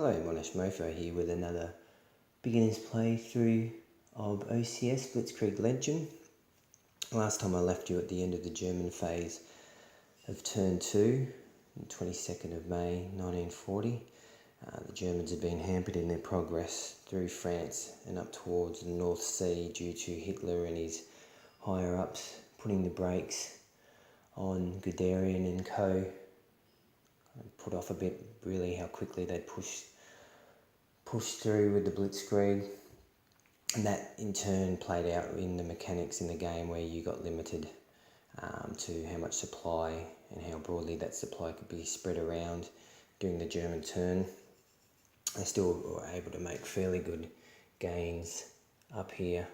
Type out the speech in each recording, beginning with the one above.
Hello, Monash Mofo here with another beginner's playthrough of OCS Blitzkrieg Legend. Last time I left you at the end of the German phase of turn 2, on 22nd of May 1940. The Germans had been hampered in their progress through France and up towards the North Sea due to Hitler and his higher-ups putting the brakes on Guderian and co. Put off a bit really how quickly they pushed through with the Blitzkrieg, and that in turn played out in the mechanics in the game where you got limited to how much supply and how broadly that supply could be spread around during the German turn. They still were able to make fairly good gains up here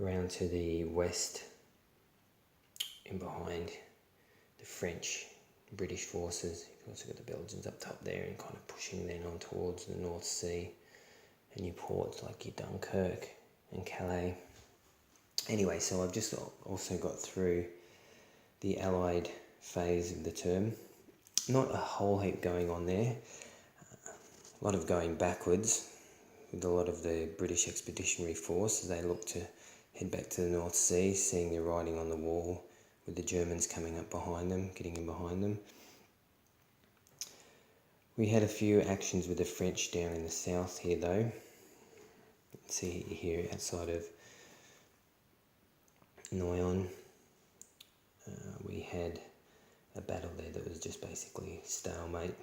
around to the west and behind the French British forces. You've also got the Belgians up top there and kind of pushing then on towards the North Sea and your ports like your Dunkirk and Calais. Anyway, so I've just also got through the Allied phase of the term. Not a whole heap going on there. A lot of going backwards with a lot of the British Expeditionary Force as they look to head back to the North Sea, seeing the writing on the wall with the Germans coming up behind them, getting in behind them. We had a few actions with the French down in the south here though. See here outside of Noyon, we had a battle there that was just basically stalemate.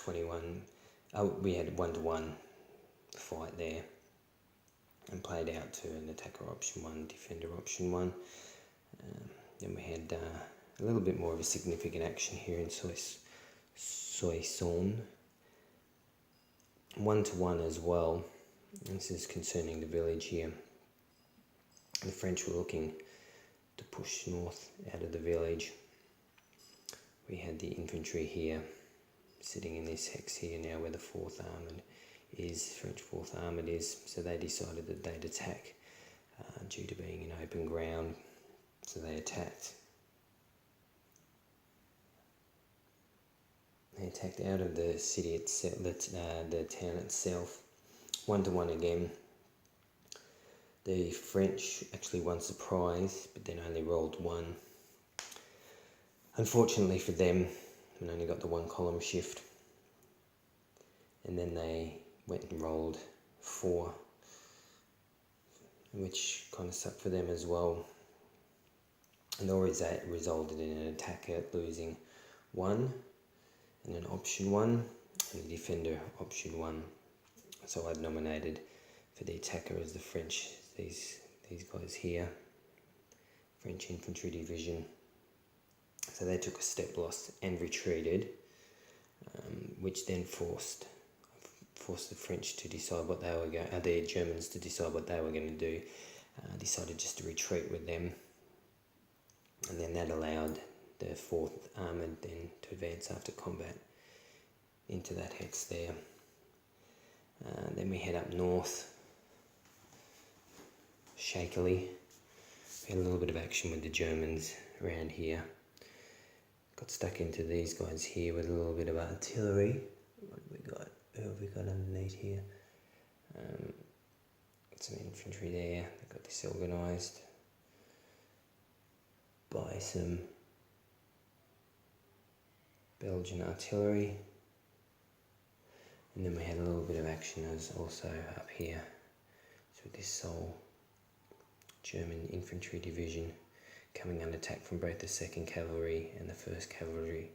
We had 1-to-1 fight there and played out to an attacker option 1, defender option 1. Then we had a little bit more of a significant action here in Soissons. 1-to-1 as well. This is concerning the village here. The French were looking to push north out of the village. We had the infantry here sitting in this hex here now where the 4th Armoured is, French 4th Armoured is, so they decided that they'd attack due to being in open ground. So they attacked. They attacked out of the city itself, the town itself. 1-to-1 again. The French actually won surprise, but then only rolled 1. Unfortunately for them, they only got the 1 column shift. And then they went and rolled 4, which kind of sucked for them as well. And always that resulted in an attacker losing 1 and an option 1 and a defender option 1. So I'd nominated for the attacker as the French, these guys here, French Infantry Division. So they took a step loss and retreated, which then forced the French to decide what they were going, the Germans to decide what they were going to do. Decided just to retreat with them. And then that allowed the 4th Armoured then to advance after combat into that hex there. Then we head up north, shakily. We had a little bit of action with the Germans around here. Got stuck into these guys here with a little bit of artillery. What have we got? Who have we got underneath here? Got some infantry there. They've got this organised by some Belgian artillery. And then we had a little bit of action as also up here. So this sole German Infantry Division coming under attack from both the 2nd Cavalry and the 1st Cavalry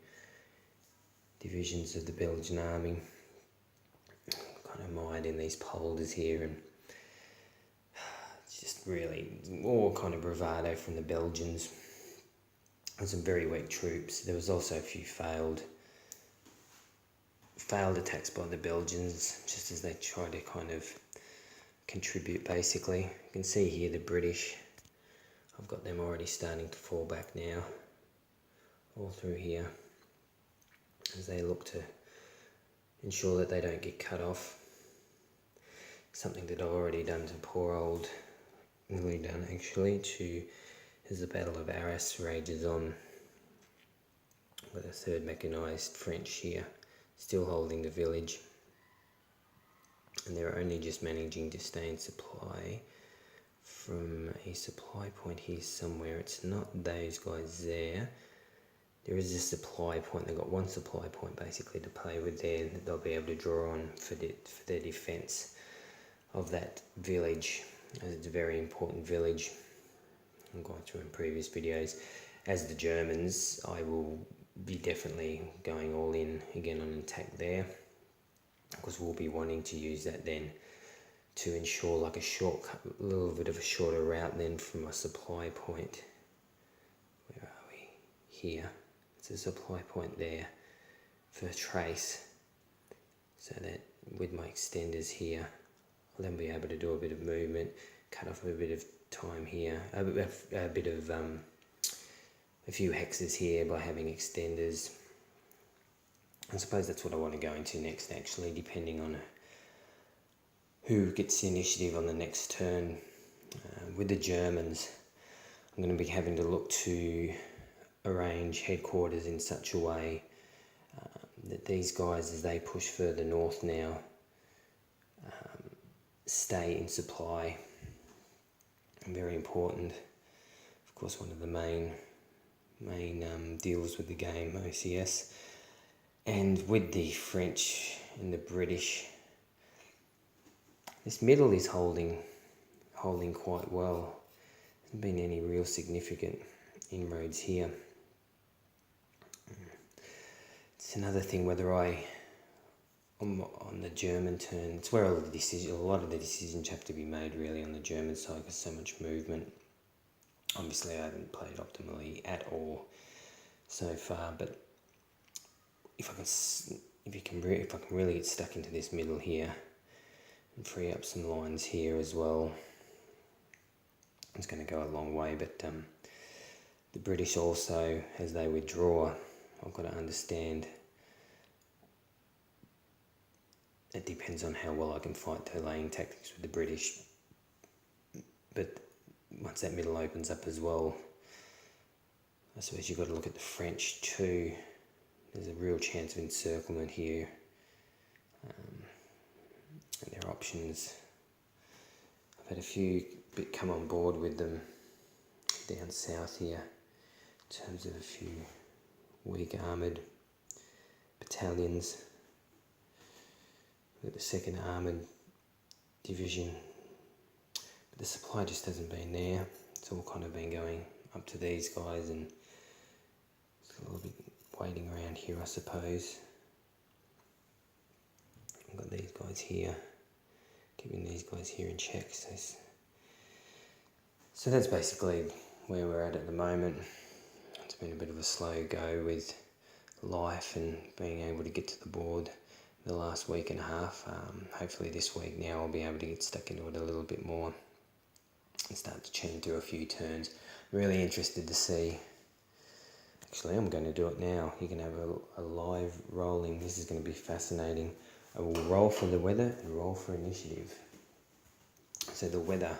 divisions of the Belgian army. Kind of mired in these polders here, and it's just really all kind of bravado from the Belgians. And some very weak troops. There was also a few failed attacks by the Belgians, just as they tried to kind of contribute basically. You can see here the British, I've got them already starting to fall back now, all through here, as they look to ensure that they don't get cut off. Something that I've already done to poor old, nearly done actually, as the Battle of Arras rages on with a 3rd Mechanised French here still holding the village, and they're only just managing to stay in supply from a supply point here somewhere. It's not those guys there. There is a supply point. They've got one supply point basically to play with there that they'll be able to draw on for their defence of that village, as it's a very important village. I've gone through in previous videos. As the Germans, I will be definitely going all in again on attack there, because we'll be wanting to use that then to ensure like a shortcut, a little bit of a shorter route then from a supply point. Where are we? Here. It's a supply point there for trace, so that with my extenders here, I'll then be able to do a bit of movement, cut off a bit of time here, a bit of a few hexes here by having extenders. I suppose that's what I want to go into next, actually, depending on who gets the initiative on the next turn. With the Germans, I'm going to be having to look to arrange headquarters in such a way that these guys, as they push further north now, stay in supply. Very important. Of course, one of the main deals with the game, OCS, and with the French and the British, this middle is holding quite well. There hasn't been any real significant inroads here. It's another thing whether on the German turn, it's where a lot of the decisions have to be made really on the German side, because so much movement. Obviously I haven't played optimally at all so far, but if I can really get stuck into this middle here and free up some lines here as well, it's going to go a long way. But the British also, as they withdraw, I've got to understand it depends on how well I can fight delaying tactics with the British. But once that middle opens up as well, I suppose you've got to look at the French too. There's a real chance of encirclement here. And their options, I've had a few come on board with them down south here, in terms of a few weak armoured battalions. We've got the 2nd Armoured Division, but the supply just hasn't been there. It's all kind of been going up to these guys, and it's a little bit waiting around here, I suppose. I've got these guys here, keeping these guys here in check. So that's basically where we're at the moment. It's been a bit of a slow go with life and being able to get to the board the last week and a half. Hopefully this week now I'll be able to get stuck into it a little bit more and start to churn through a few turns. Really interested to see. Actually, I'm going to do it now. You can have a live rolling. This is going to be fascinating. I will roll for the weather and roll for initiative. So the weather,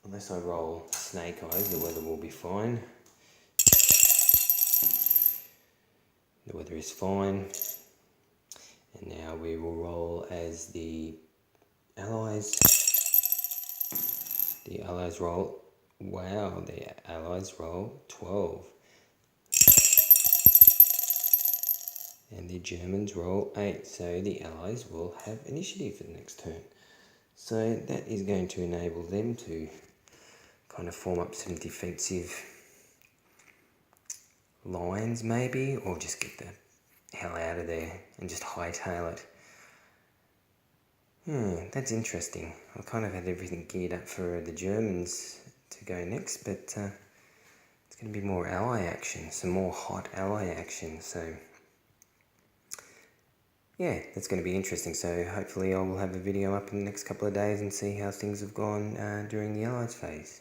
unless I roll snake eyes, the weather will be fine. The weather is fine. And now we will roll as the Allies. The Allies roll, wow, the Allies roll 12. And the Germans roll 8, so the Allies will have initiative for the next turn. So that is going to enable them to kind of form up some defensive lines maybe, or just get the hell out of there and just hightail it. That's interesting. I kind of had everything geared up for the Germans to go next, but it's going to be more ally action, some more hot ally action. So yeah, that's going to be interesting. So hopefully I will have a video up in the next couple of days and see how things have gone during the Allies phase.